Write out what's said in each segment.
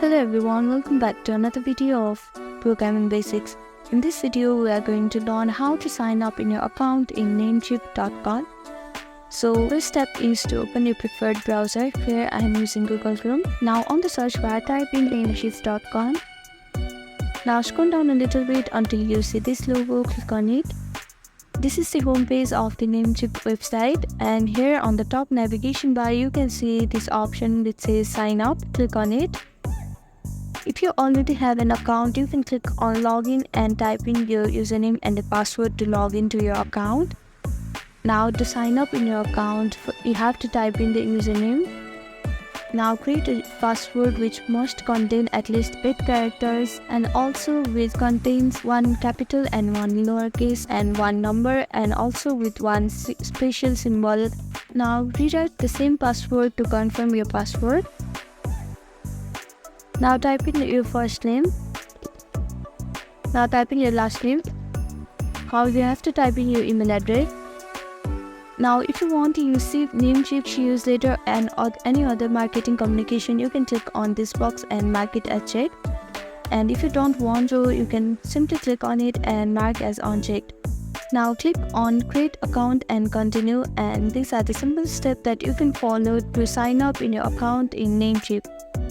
Hello everyone, welcome back to another video of Programming Basics. In this video, we are going to learn how to sign up in your account in Namecheap.com. So first step is to open your preferred browser. Here I am using Google Chrome. Now on the search bar, type in Namecheap.com. Now scroll down a little bit until you see this logo, click on it. This is the home page of the Namecheap website, and here on the top navigation bar you can see this option which says sign up. Click on it. If you already have an account, you can click on login and type in your username and the password to log into your account. Now to sign up in your account, you have to type in the username. Now create a password which must contain at least 8 characters and also which contains one capital and one lowercase and one number and also with one special symbol. Now rewrite the same password to confirm your password. Now type in your first name. Now type in your last name. Now you have to type in your email address. Now if you want to receive Namecheap newsletter and any other marketing communication, you can click on this box and mark it as checked. And if you don't want to, you can simply click on it and mark as unchecked. Now click on create account and continue, and these are the simple steps that you can follow to sign up in your account in Namecheap.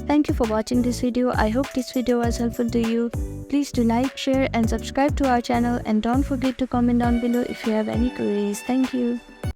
Thank you for watching this video. I hope this video was helpful to you. Please do like, share and subscribe to our channel, and don't forget to comment down below if you have any queries. Thank you.